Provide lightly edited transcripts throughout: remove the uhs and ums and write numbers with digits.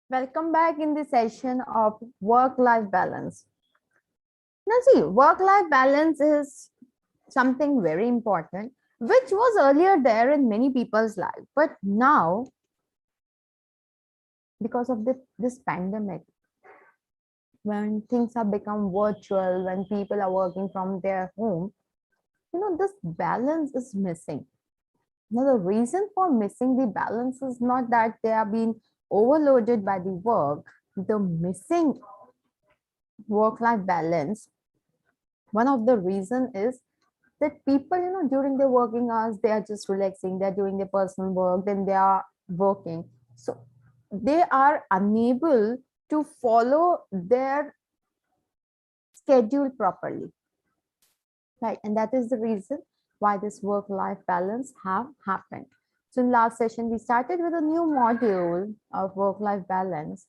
Welcome back in the session of work-life balance. Now see, work-life balance is something very important, which was earlier there in many people's life. But now, because of this pandemic, when things have become virtual, when people are working from their home, this balance is missing. Now, the reason for missing the balance is not that they are being overloaded by the work. The missing work-life balance, one of the reason is that people, during their working hours, they are just relaxing, they're doing their personal work, then they are working. So they are unable to follow their schedule properly, right? And that is the reason why this work-life balance have happened. So in last session, we started with a new module of work-life balance.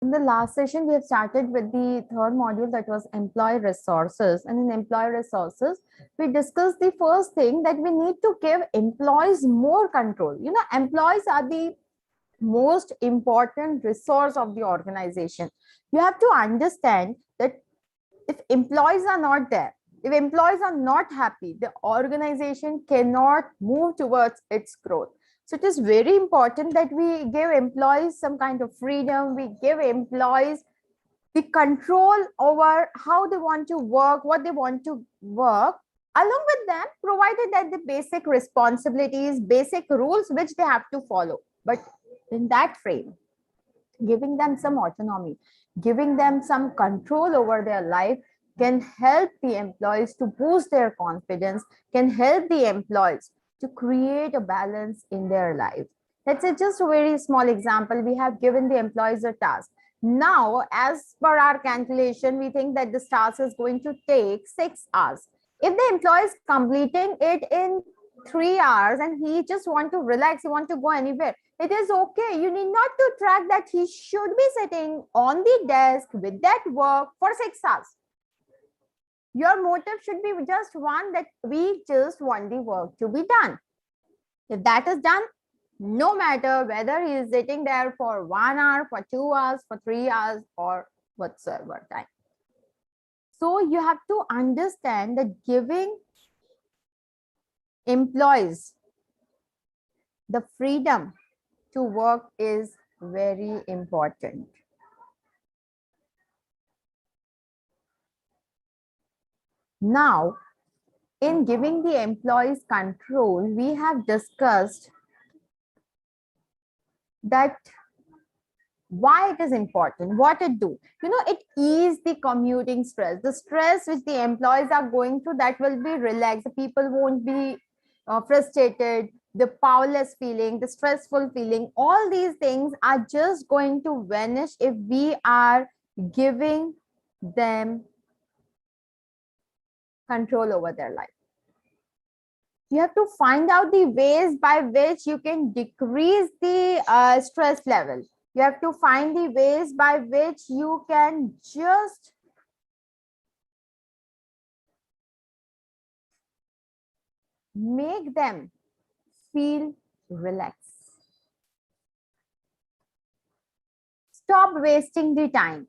In the last session, we have started with the third module, that was employee resources. And in employee resources, we discussed the first thing, that we need to give employees more control. Employees are the most important resource of the organization. You have to understand that if employees are not there, if employees are not happy, the organization cannot move towards its growth. So it is very important that we give employees some kind of freedom. We give employees the control over how they want to work, what they want to work. Along with them, provided that the basic responsibilities, basic rules which they have to follow. But in that frame, giving them some autonomy, giving them some control over their life can help the employees to boost their confidence, can help the employees to create a balance in their life. Let's say just a very small example, we have given the employees a task. Now, as per our calculation, we think that this task is going to take 6 hours. If the employee is completing it in 3 hours and he just want to relax, he want to go anywhere, it is okay. You need not to track that he should be sitting on the desk with that work for 6 hours. Your motive should be just one, that we just want the work to be done. If that is done, no matter whether he is sitting there for 1 hour, for 2 hours, for 3 hours, or whatsoever time. So you have to understand that giving employees the freedom to work is very important. Now, in giving the employees control, we have discussed that why it is important, what it do. It ease the commuting stress, the stress which the employees are going through, that will be relaxed. The people won't be frustrated, the powerless feeling, the stressful feeling, all these things are just going to vanish if we are giving them control over their life. You have to find out the ways by which you can decrease the stress level. You have to find the ways by which you can just make them feel relaxed. Stop wasting the time.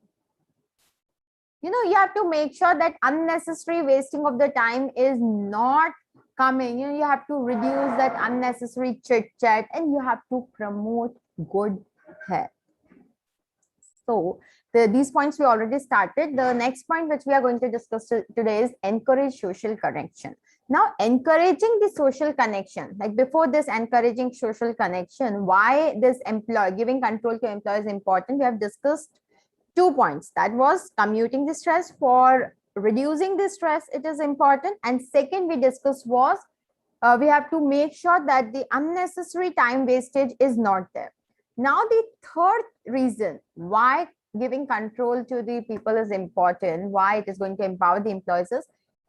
You have to make sure that unnecessary wasting of the time is not coming. You have to reduce that unnecessary chit chat, and you have to promote good health. So these points we already started. The next point which we are going to discuss today is encourage social connection. Now, encouraging the social connection, like before this, encouraging social connection, why this giving control to employees is important. We have discussed 2 points. That was commuting the stress. For reducing the stress, it is important. And second, we discussed was we have to make sure that the unnecessary time wastage is not there. Now, the third reason why giving control to the people is important, why it is going to empower the employees, is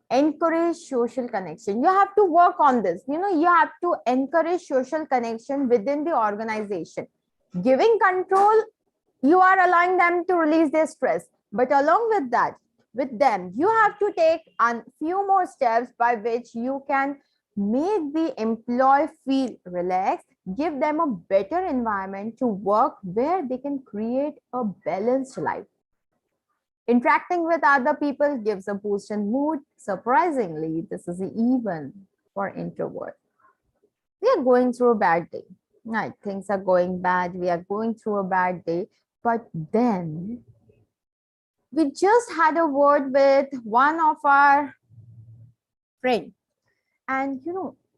encourage social connection. You have to work on this. You have to encourage social connection within the organization. Giving control, you are allowing them to release their stress, but along with that, with them, you have to take a few more steps by which you can make the employee feel relaxed, give them a better environment to work where they can create a balanced life. Interacting with other people gives a boost in mood. Surprisingly, this is even for introverts. We are going through a bad day. Right, things are going bad. We are going through a bad day. But then we just had a word with one of our friends, and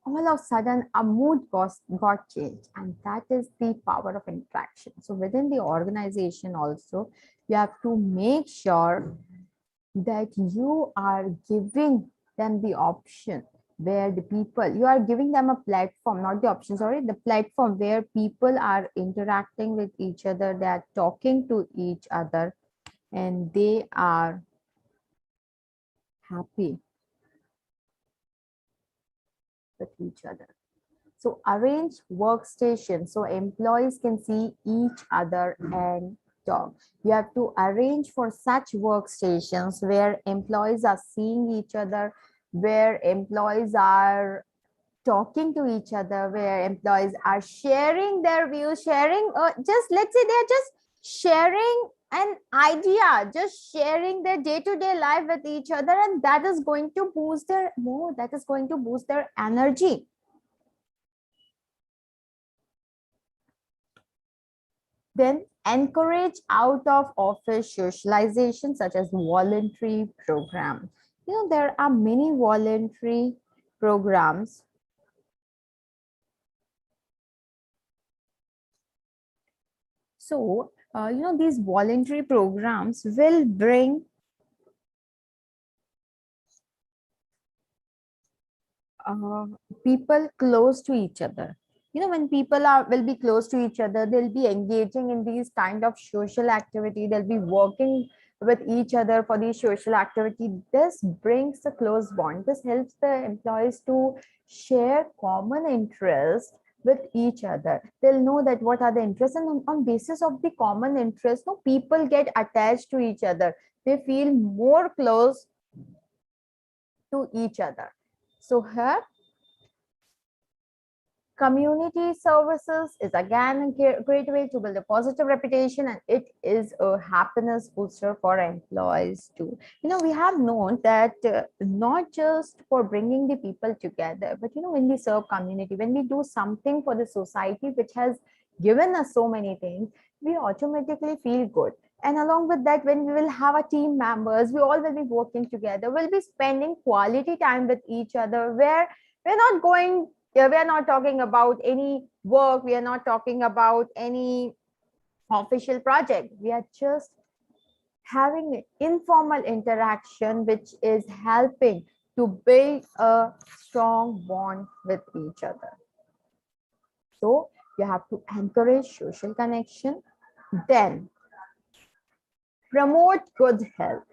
all of a sudden our mood got changed, and that is the power of interaction. So within the organization also, you have to make sure that you are giving them the option where the people, you are giving them a platform, not the option, sorry, the platform where people are interacting with each other, they are talking to each other, and they are happy with each other. So arrange workstations so employees can see each other and talk. You have to arrange for such workstations where employees are seeing each other, where employees are talking to each other, where employees are sharing their views, sharing, just let's say they're just sharing an idea, just sharing their day-to-day life with each other, and that is going to boost their mood, that is going to boost their energy. Then encourage out of office socialization such as voluntary programs. There are many voluntary programs. So, these voluntary programs will bring people close to each other. When people will be close to each other, they'll be engaging in these kind of social activity, they'll be working with each other for these social activity. This brings a close bond. This helps the employees to share common interests with each other. They'll know that what are the interests, and on basis of the common interests, people get attached to each other. They feel more close to each other. So here, community services is again a great way to build a positive reputation, and it is a happiness booster for employees too. We have known that not just for bringing the people together, but when we serve community, when we do something for the society which has given us so many things, we automatically feel good. And along with that, when we will have a team members, we all will be working together, we'll be spending quality time with each other, where we're not going, we are not talking about any work, we are not talking about any official project, we are just having an informal interaction which is helping to build a strong bond with each other. So you have to encourage social connection. Then promote good health.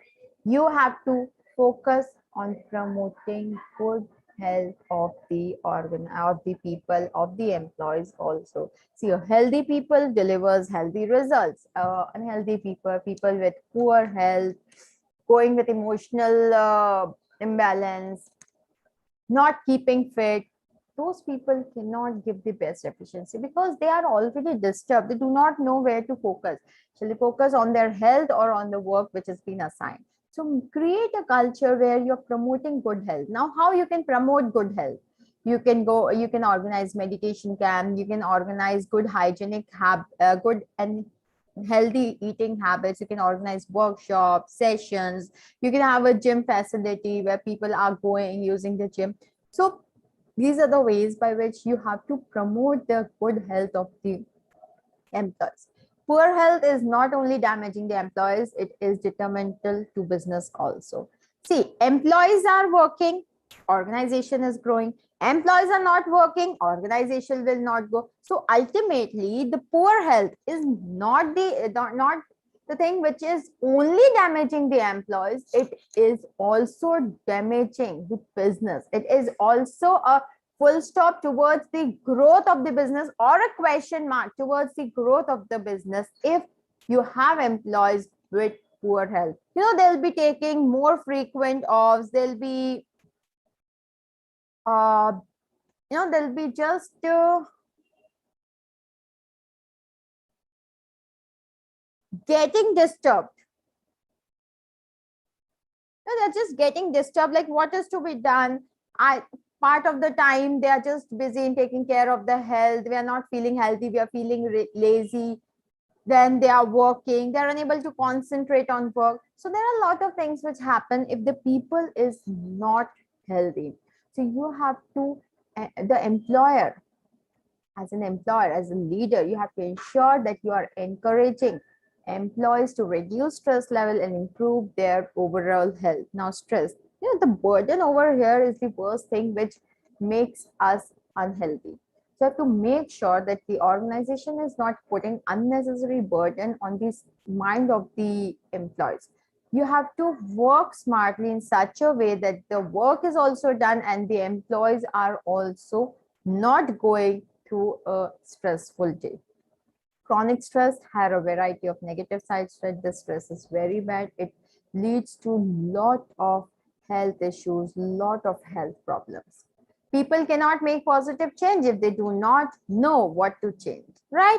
You have to focus on promoting good health of the people, of the employees also. See, a healthy people delivers healthy results. Unhealthy people with poor health, going with emotional imbalance, not keeping fit, those people cannot give the best efficiency because they are already disturbed. They do not know where to focus. Shall they focus on their health or on the work which has been assigned? So create a culture where you're promoting good health. Now, how you can promote good health? You can organize meditation camp, you can organize good hygienic good and healthy eating habits, you can organize workshops, sessions, you can have a gym facility where people are going using the gym. So these are the ways by which you have to promote the good health of the employees. Poor health is not only damaging the employees, it is detrimental to business also. See, employees are working, organization is growing. Employees are not working, organization will not go. So ultimately, the poor health is not the thing which is only damaging the employees. It is also damaging the business. It is also a full stop towards the growth of the business, or a question mark towards the growth of the business if you have employees with poor health. They'll be taking more frequent offs. They'll be uh, they'll be just getting disturbed. They're just getting disturbed, like what is to be done. I Part of the time they are just busy in taking care of the health. We are not feeling healthy, we are feeling lazy. Then they are working, they're unable to concentrate on work. So there are a lot of things which happen if the people is not healthy. So you have to, the employer, as a leader, you have to ensure that you are encouraging employees to reduce stress level and improve their overall health. Now, stress, the burden over here is the worst thing which makes us unhealthy. So you have to make sure that the organization is not putting unnecessary burden on the mind of the employees. You have to work smartly in such a way that the work is also done and the employees are also not going through a stressful day. Chronic stress has a variety of negative sides to it. The stress is very bad. It leads to lot of health issues, lot of health problems. People cannot make positive change if they do not know what to change, right?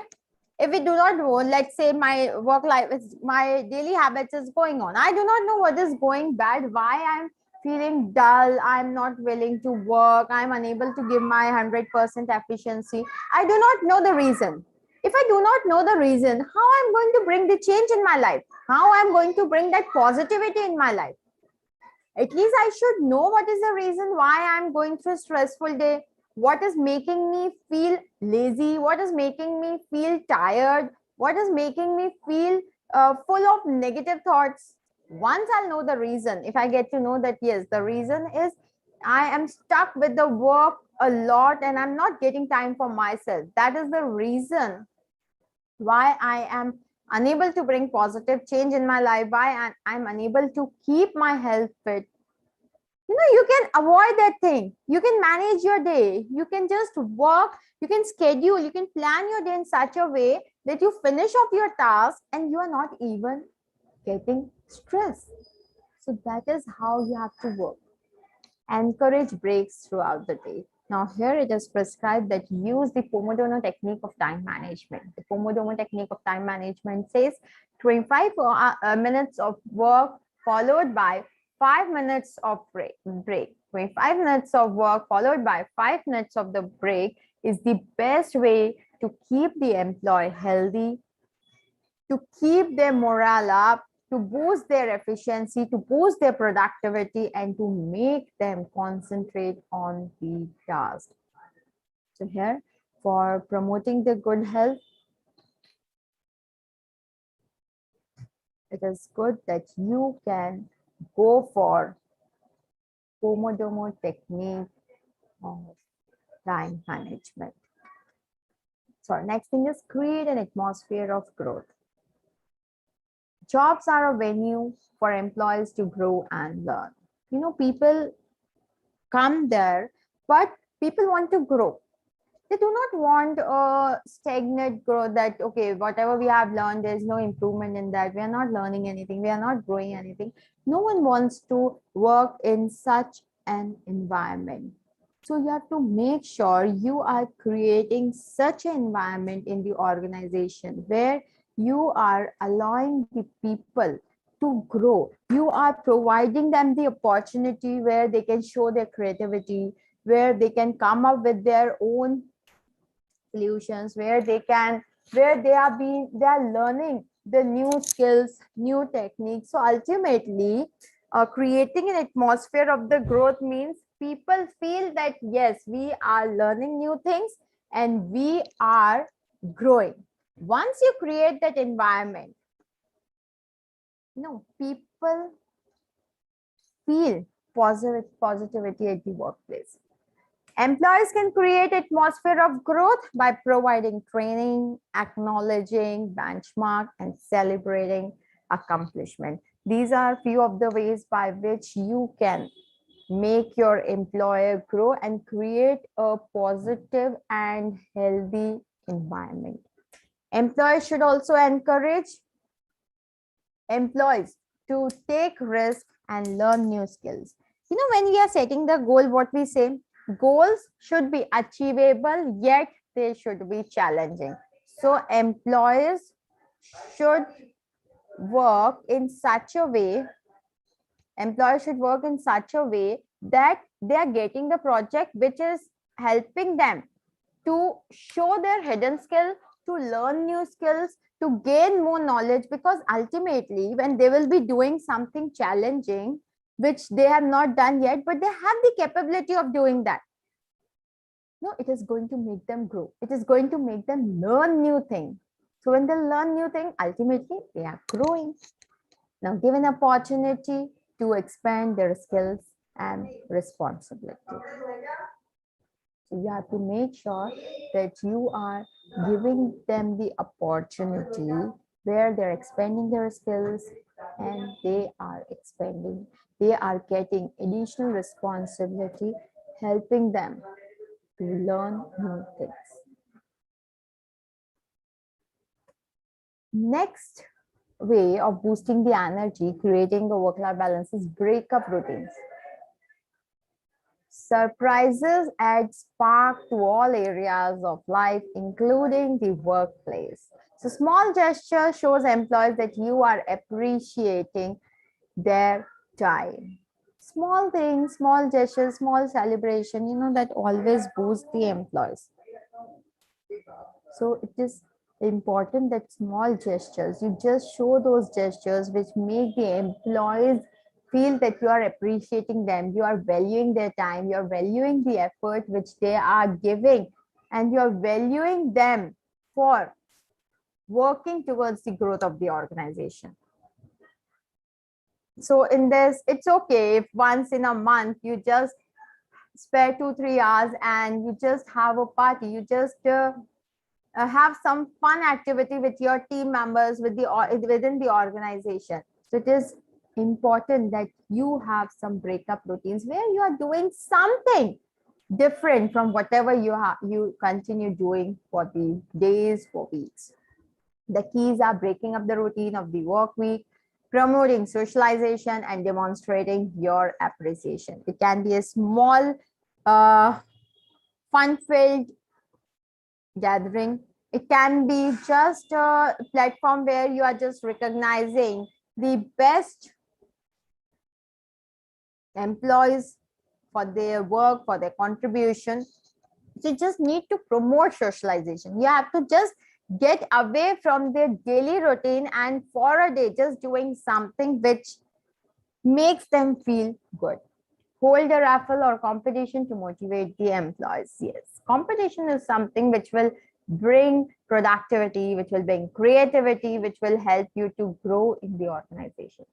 If we do not know, let's say my work life is, my daily habits is going on. I do not know what is going bad, why I'm feeling dull, I'm not willing to work, I'm unable to give my 100% efficiency. I do not know the reason. If I do not know the reason, how I'm going to bring the change in my life? How I'm going to bring that positivity in my life? At least I should know what is the reason why I'm going through a stressful day, what is making me feel lazy, what is making me feel tired, what is making me feel full of negative thoughts. Once I'll know the reason, if I get to know that, yes, the reason is I am stuck with the work a lot and I'm not getting time for myself. That is the reason why I am unable to bring positive change in my life, why I'm unable to keep my health fit. You can avoid that thing. You can manage your day. You can just work, you can schedule, you can plan your day in such a way that you finish off your task and you are not even getting stressed. So that is how you have to work. Encourage breaks throughout the day. Now here it is prescribed that use the Pomodoro technique of time management. The Pomodoro technique of time management says 25 minutes of work followed by 5 minutes of break. 25 minutes of work followed by 5 minutes of the break is the best way to keep the employee healthy, to keep their morale up, to boost their efficiency, to boost their productivity, and to make them concentrate on the task. So here, for promoting the good health, it is good that you can go for Pomodoro technique of time management. So next thing is create an atmosphere of growth. Jobs are a venue for employees to grow and learn. People come there, but people want to grow. They do not want a stagnant growth that, okay, whatever we have learned, there's no improvement in that. We are not learning anything. We are not growing anything. No one wants to work in such an environment. So you have to make sure you are creating such an environment in the organization where you are allowing the people to grow. You are providing them the opportunity where they can show their creativity, where they can come up with their own solutions, where they are learning the new skills, new techniques. So ultimately, creating an atmosphere of the growth means people feel that yes, we are learning new things and we are growing. Once you create that environment, people feel positivity at the workplace. Employees can create atmosphere of growth by providing training, acknowledging benchmark, and celebrating accomplishment. These are few of the ways by which you can make your employer grow and create a positive and healthy environment. Employees should also encourage employees to take risk and learn new skills. When we are setting the goal, what we say, goals should be achievable, yet they should be challenging. So employees should work in such a way, that they are getting the project which is helping them to show their hidden skill, to learn new skills, to gain more knowledge, because ultimately when they will be doing something challenging which they have not done yet, but they have the capability of doing that, it is going to make them grow. It is going to make them learn new things. So when they learn new things, ultimately they are growing. Now, given opportunity to expand their skills and responsibility. So you have to make sure that you are giving them the opportunity where they're expanding their skills and they are getting additional responsibility, helping them to learn new things. Next way of boosting the energy, creating a work-life balance, is break-up routines. Surprises add spark to all areas of life, including the workplace. So small gesture shows employees that you are appreciating their time. Small things, small gestures, small celebration, that always boost the employees. So it is important that small gestures, you just show those gestures which make the employees feel that you are appreciating them, you are valuing their time, you are valuing the effort which they are giving, and you are valuing them for working towards the growth of the organization. So in this, it's okay if once in a month you just spare 2-3 hours and you just have a party, you just have some fun activity with your team members within the organization. So it is important that you have some breakup routines where you are doing something different from whatever you continue doing for the days, for weeks. The keys are breaking up the routine of the work week, promoting socialization, and demonstrating your appreciation. It can be a small fun-filled gathering. It can be just a platform where you are just recognizing the best employees for their work, for their contribution. So you just need to promote socialization. You have to just get away from their daily routine and for a day just doing something which makes them feel good. Hold a raffle or competition to motivate the employees. Yes, competition is something which will bring productivity, which will bring creativity, which will help you to grow in the organization.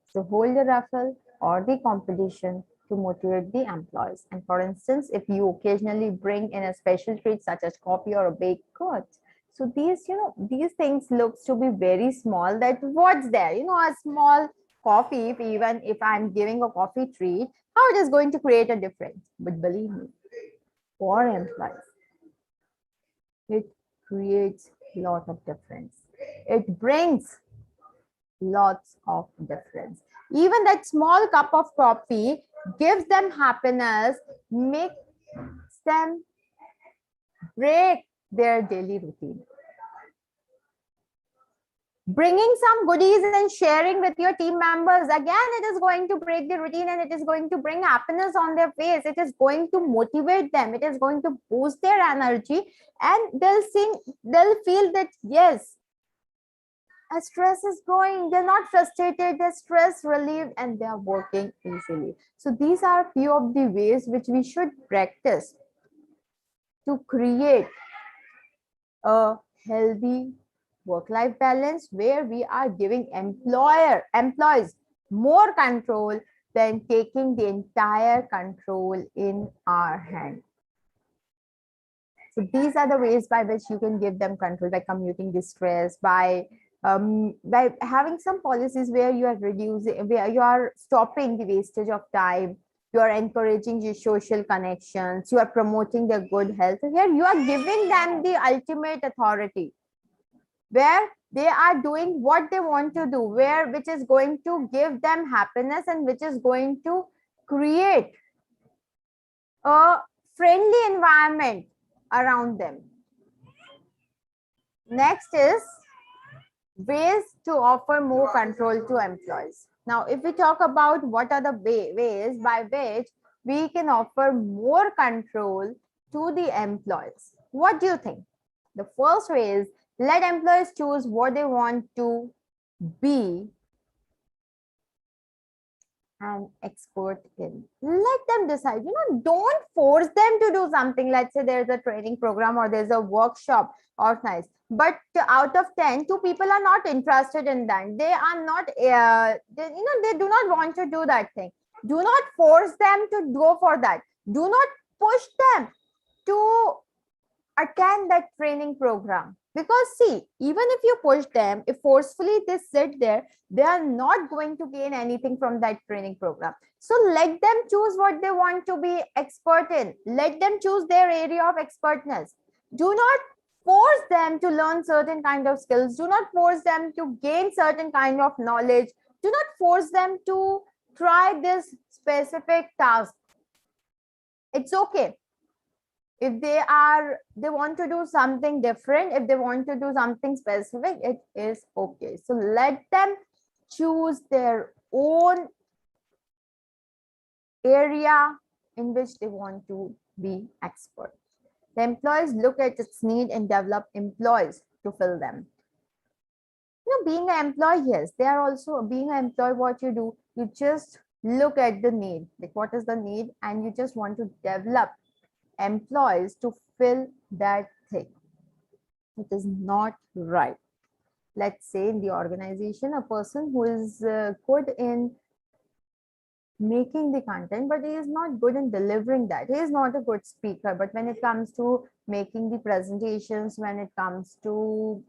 So hold a raffle or the competition to motivate the employees. And for instance, if you occasionally bring in a special treat such as coffee or a baked goods, so these things looks to be very small, that what's there, a small coffee, even if I'm giving a coffee treat, how it is going to create a difference. But believe me, for employees, it creates a lot of difference. It brings lots of difference. Even that small cup of coffee gives them happiness, makes them break their daily routine. Bringing some goodies and sharing with your team members, again, it is going to break the routine and it is going to bring happiness on their face. It is going to motivate them. It is going to boost their energy, and they'll feel that, yes, As stress is growing, they're not frustrated, they're stress relieved, and they are working easily. So these are a few of the ways which we should practice to create a healthy work-life balance where we are giving employees more control than taking the entire control in our hand. So these are the ways by which you can give them control, by commuting the stress, by having some policies where you are reducing, where you are stopping the wastage of time, you are encouraging the social connections, you are promoting their good health. So here you are giving them the ultimate authority, where they are doing what they want to do, which is going to give them happiness and which is going to create a friendly environment around them. Next is ways to offer more control to employees. Now, if we talk about what are the ways by which we can offer more control to the employees, what do you think? The first way is let employees choose what they want to be an expert in. Let them decide. Don't force them to do something. Let's say there's a training program or there's a workshop organized, but out of 10, 2 people are not interested in that. They are not, they do not want to do that thing. Do not force them to go for that. Do not push them to attend that training program, because see, even if you push them, if forcefully they sit there, they are not going to gain anything from that training program. So let them choose what they want to be expert in. Let them choose their area of expertness. Do not force them to learn certain kind of skills. Do not force them to gain certain kind of knowledge. Do not force them to try this specific task. It's okay if they want to do something different, if they want to do something specific, it is okay. So let them choose their own area in which they want to be expert. The employees look at its need and develop employees to fill them. Being an employee, yes, they are also being an employee. What you do, you just look at the need, like what is the need, and you just want to develop employees to fill that thing. It is not right. Let's say in the organization, a person who is good in making the content, but he is not good in delivering that. He is not a good speaker, but when it comes to making the presentations, when it comes to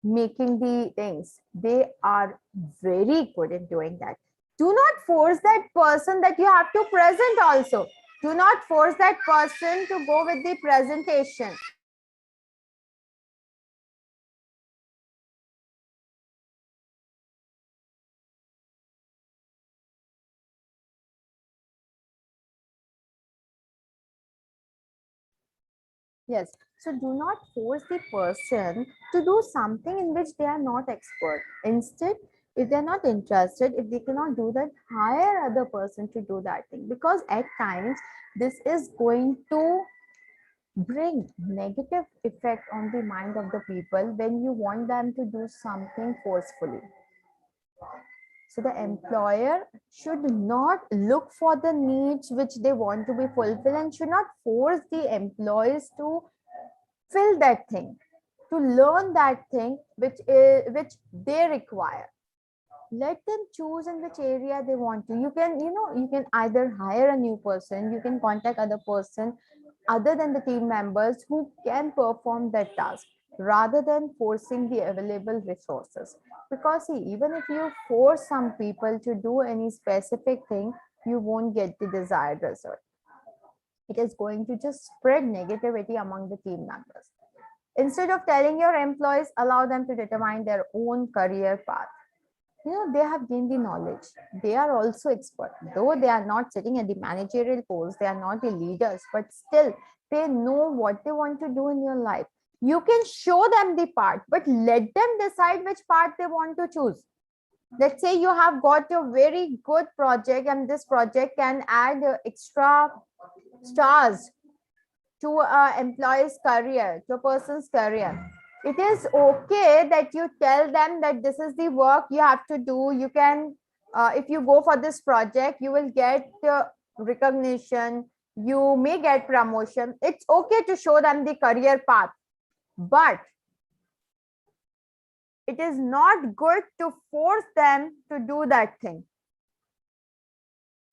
making the things, they are very good in doing that. Do not force that person that you have to present also. Do not force that person to go with the presentation. Yes. So do not force the person to do something in which they are not expert. Instead, if they're not interested, if they cannot do that, hire other person to do that thing. Because at times, this is going to bring negative effect on the mind of the people when you want them to do something forcefully. So the employer should not look for the needs which they want to be fulfilled and should not force the employees to fill that thing, to learn that thing which they require. Let them choose in which area they want to. You can either hire a new person, you can contact other person other than the team members who can perform that task, rather than forcing the available resources. Because see, even if you force some people to do any specific thing, you won't get the desired result. It is going to just spread negativity among the team members. Instead of telling your employees, allow them to determine their own career path. They have gained the knowledge. They are also expert. Though they are not sitting at the managerial post, they are not the leaders, but still they know what they want to do in your life. You can show them the part, but let them decide which part they want to choose. Let's say you have got a very good project and this project can add extra stars to an employee's career, to a person's career. It is okay that you tell them that this is the work you have to do. You can, if you go for this project, you will get recognition, you may get promotion. It's okay to show them the career path, but it is not good to force them to do that thing.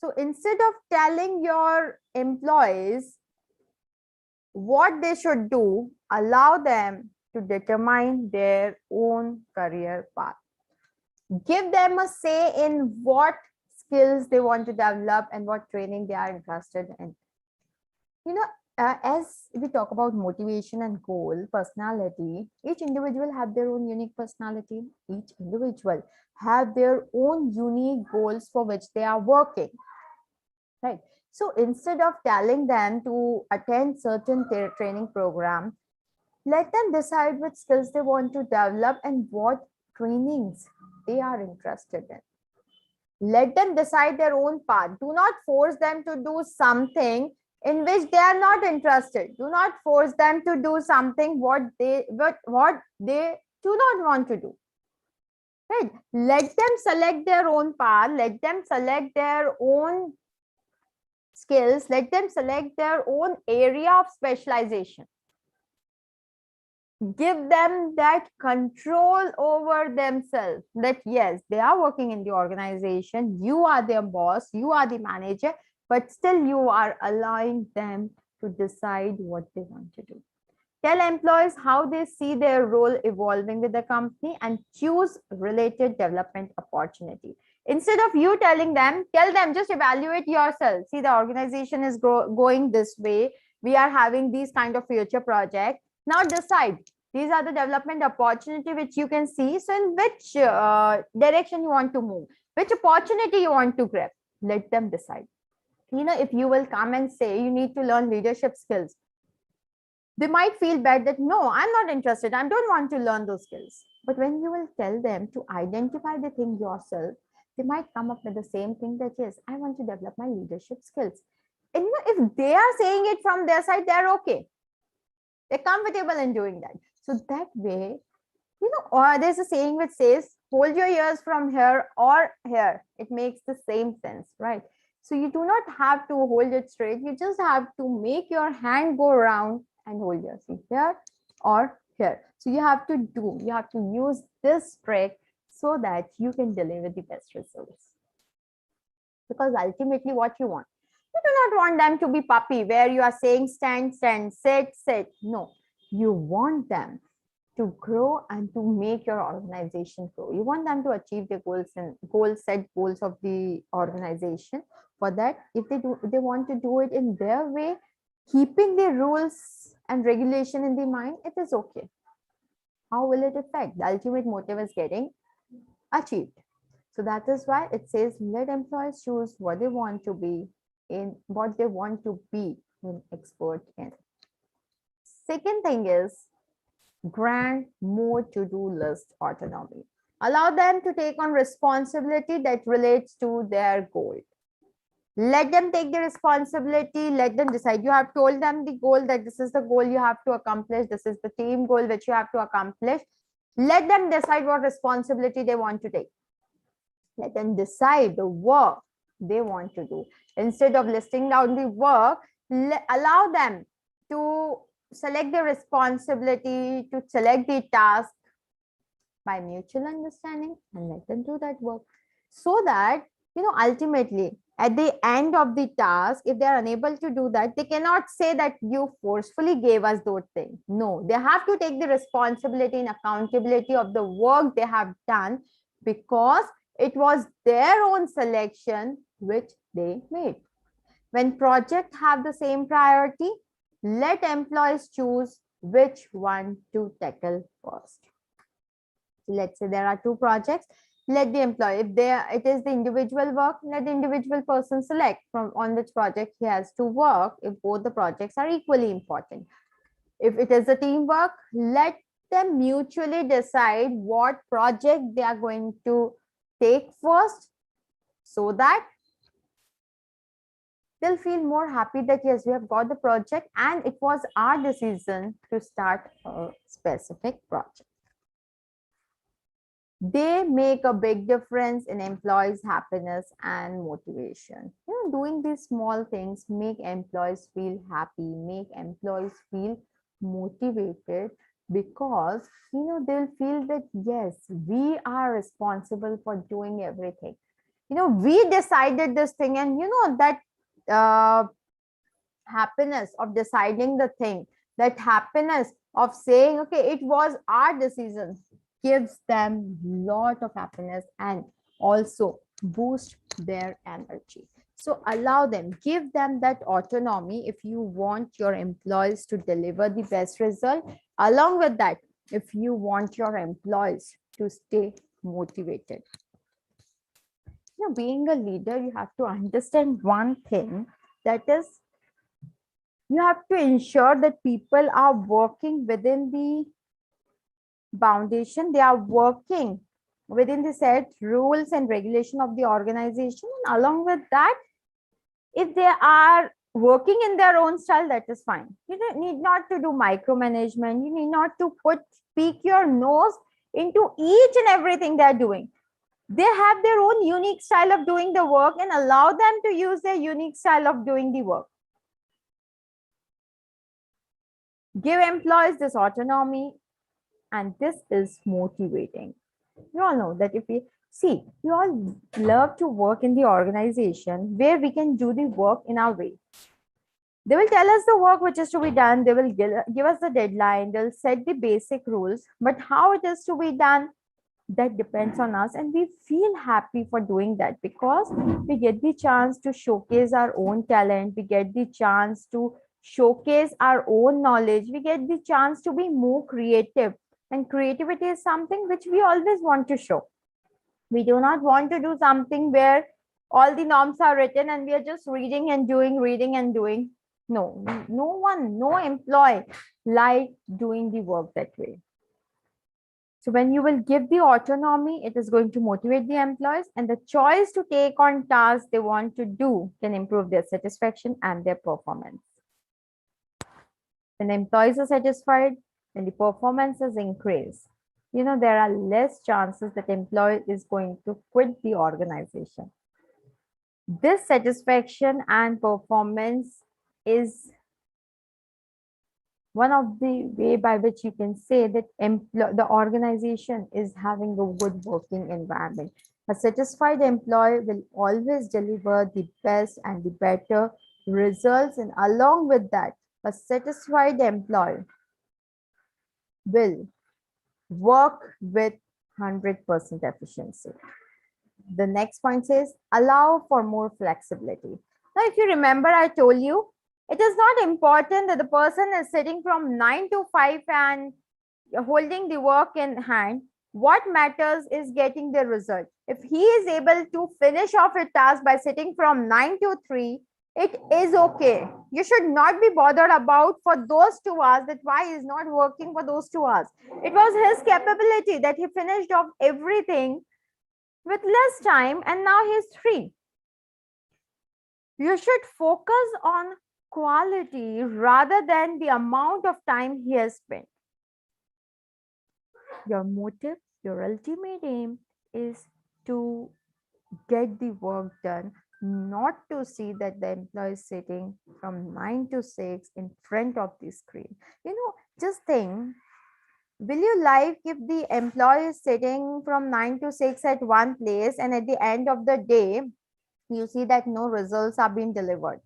So instead of telling your employees what they should do, allow them to determine their own career path. Give them a say in what skills they want to develop and what training they are interested in. You know, as we talk about motivation and goal, personality, each individual have their own unique personality. Each individual have their own unique goals for which they are working, right? So instead of telling them to attend certain training program, let them decide which skills they want to develop and what trainings they are interested in. Let them decide their own path. Do not force them to do something in which they are not interested. Do not force them to do something what they do not want to do. Right? Let them select their own path. Let them select their own skills. Let them select their own area of specialization. Give them that control over themselves, that yes, they are working in the organization, you are their boss, you are the manager, but still you are allowing them to decide what they want to do. Tell employees how they see their role evolving with the company and choose related development opportunity. Instead of you telling them, tell them, just evaluate yourself. See, the organization is going this way. We are having these kind of future projects. Now decide. These are the development opportunity which you can see. So in which direction you want to move, which opportunity you want to grab, let them decide. You know, if you will come and say you need to learn leadership skills, they might feel bad that no, I'm not interested. I don't want to learn those skills. But when you will tell them to identify the thing yourself, they might come up with the same thing that yes, I want to develop my leadership skills. And you know, if they are saying it from their side, they're okay. They're comfortable in doing that. So that way, you know, or there's a saying which says, hold your ears from here or here. It makes the same sense, right? So you do not have to hold it straight. You just have to make your hand go around and hold your seat here or here. So you have to use this trick so that you can deliver the best results. Because ultimately what you want, you do not want them to be puppy where you are saying stand, stand, sit, sit. No, you want them to grow and to make your organization grow. You want them to achieve the set goals of the organization. For that, if they want to do it in their way, keeping the rules and regulation in the mind, it is okay. How will it affect? The ultimate motive is getting achieved. So that is why it says let employees choose what they want to be in expert in. Second thing is grant more to-do list autonomy. Allow them to take on responsibility that relates to their goal. Let them take the responsibility, let them decide. You have told them the goal, that this is the goal you have to accomplish, this is the team goal which you have to accomplish. Let them decide what responsibility they want to take. Let them decide the work they want to do. Instead of listing down the work, allow them to select the responsibility, to select the task by mutual understanding, and let them do that work. So that, you know, ultimately at the end of the task, if they are unable to do that, they cannot say that you forcefully gave us those things. No, they have to take the responsibility and accountability of the work they have done, because it was their own selection which they made. When projects have the same priority, let employees choose which one to tackle first. Let's say there are two projects. Let the employee, if it is the individual work, let the individual person select from on which project he has to work if both the projects are equally important. If it is a teamwork, let them mutually decide what project they are going to take first, so that They'll feel more happy that yes, we have got the project and it was our decision to start a specific project. They make a big difference in employees' happiness and motivation. Doing these small things make employees feel happy, make employees feel motivated, because they'll feel that yes, we are responsible for doing everything. We decided this thing, and that uh, happiness of deciding the thing, that happiness of saying, okay, it was our decision, gives them lot of happiness and also boost their energy. So allow them, give them that autonomy if you want your employees to deliver the best result. Along with that, if you want your employees to stay motivated. Being a leader, you have to understand one thing, that is, you have to ensure that people are working within the foundation, they are working within the set rules and regulation of the organization, and along with that, if they are working in their own style, that is fine. You don't need not to do micromanagement, you need not to peek your nose into each and everything they are doing. They have their own unique style of doing the work, and allow them to use their unique style of doing the work. Give employees this autonomy, and this is motivating. You all know that if we see, we all love to work in the organization where we can do the work in our way. They will tell us the work which is to be done, they will give us the deadline, they'll set the basic rules, but how it is to be done, that depends on us, and we feel happy for doing that, because we get the chance to showcase our own talent, we get the chance to showcase our own knowledge, we get the chance to be more creative, and creativity is something which we always want to show. We do not want to do something where all the norms are written and we are just reading and doing. No, no one, no employee like doing the work that way. So when you will give the autonomy, it is going to motivate the employees, and the choice to take on tasks they want to do can improve their satisfaction and their performance. When employees are satisfied, when the performance is increased, there are less chances that employee is going to quit the organization. This satisfaction and performance is one of the way by which you can say that the organization is having a good working environment. A satisfied employee will always deliver the best and the better results, and along with that, a satisfied employee will work with 100% efficiency. The next point says, allow for more flexibility. Now, if you remember, I told you, it is not important that the person is sitting from 9 to 5 and holding the work in hand. What matters is getting the result. If he is able to finish off a task by sitting from 9 to 3, it is okay. You should not be bothered about for those 2 hours, that why he is not working for those 2 hours. It was his capability that he finished off everything with less time and now he's free. You should focus on quality rather than the amount of time he has spent. Your motive, your ultimate aim is to get the work done, not to see that the employee is sitting from 9 to 6 in front of the screen. Just think, will you like if the employee is sitting from 9 to 6 at one place, and at the end of the day, you see that no results are being delivered?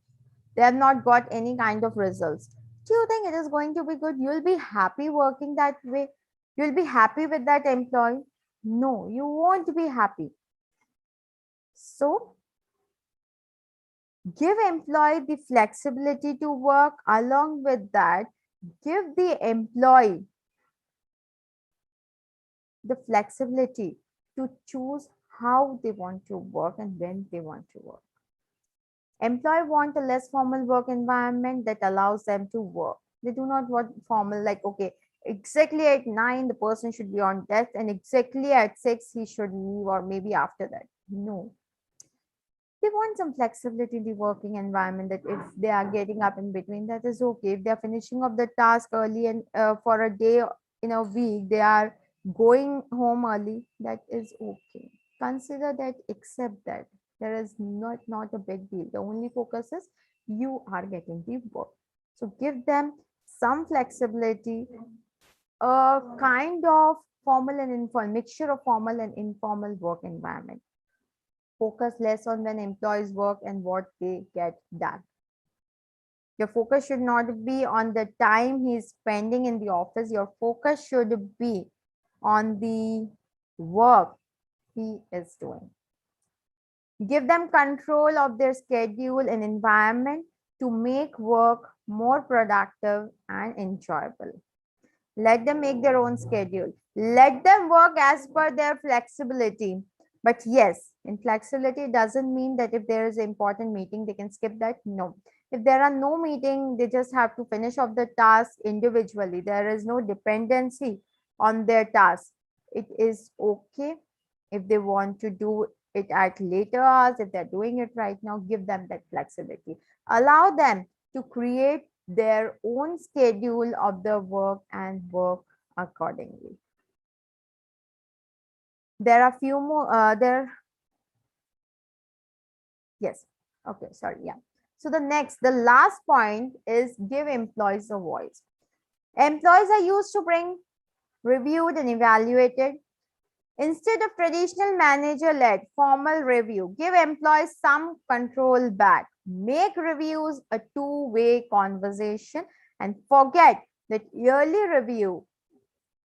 They have not got any kind of results. Do you think it is going to be good? You'll be happy working that way? You'll be happy with that employee? No, you won't be happy. So, give employee the flexibility to work. Along with that, give the employee the flexibility to choose how they want to work and when they want to work. Employee want a less formal work environment that allows them to work. They do not want formal, like, okay, exactly at 9 the person should be on desk and exactly at 6 he should leave, or maybe after that. No. They want some flexibility in the working environment, that if they are getting up in between, that is okay. If they are finishing of the task early and for a day in a week, they are going home early, that is okay. Consider that, accept that. There is not a big deal. The only focus is you are getting the work. So give them some flexibility, a kind of formal and informal mixture of formal and informal work environment. Focus less on when employees work and what they get done. Your focus should not be on the time he is spending in the office. Your focus should be on the work he is doing. Give them control of their schedule and environment to make work more productive and enjoyable. Let them make their own schedule. Let them work as per their flexibility. But yes, in flexibility doesn't mean that if there is an important meeting, they can skip that. No. If there are no meeting, they just have to finish off the task individually. There is no dependency on their task. It is okay if they want to do it at later hours. If they're doing it right now, give them that flexibility. Allow them to create their own schedule of the work and work accordingly. There are few more yes, okay, sorry, yeah. So the last point is give employees a voice. Employees are used to bring reviewed and evaluated. Instead of traditional manager-led formal review, give employees some control back. Make reviews a two-way conversation and forget that yearly review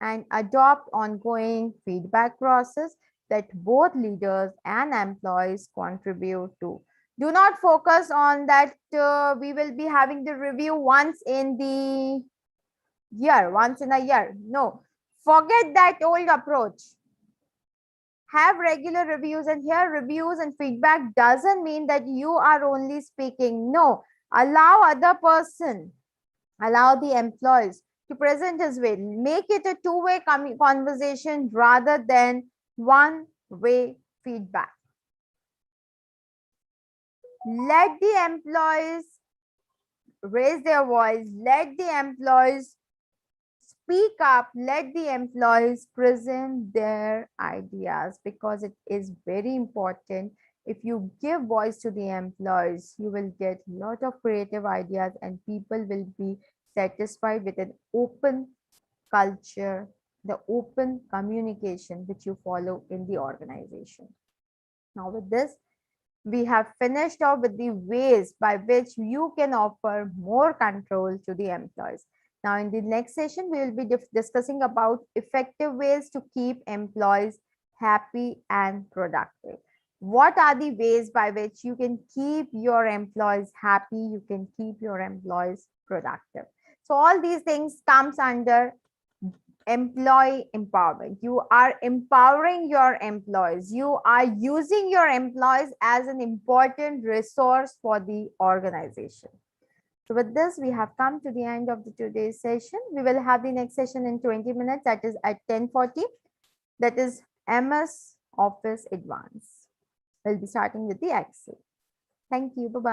and adopt ongoing feedback process that both leaders and employees contribute to. Do not focus on that we will be having the review once in a year. No, forget that old approach. Have regular reviews, and here reviews and feedback doesn't mean that you are only speaking. No, allow other person, allow the employees to present his way. Make it a two-way conversation rather than one-way feedback. Let the employees raise their voice. Let the employees speak up. Let the employees present their ideas, because it is very important. If you give voice to the employees, you will get a lot of creative ideas and people will be satisfied with an open culture, the open communication which you follow in the organization. Now with this, we have finished off with the ways by which you can offer more control to the employees. Now in the next session, we will be discussing about effective ways to keep employees happy and productive. What are the ways by which you can keep your employees happy, you can keep your employees productive? So all these things comes under employee empowerment. You are empowering your employees. You are using your employees as an important resource for the organization. So with this, we have come to the end of today's session. We will have the next session in 20 minutes, that is at 10:40. That is MS Office Advanced. We'll be starting with the Excel. Thank you. Bye-bye.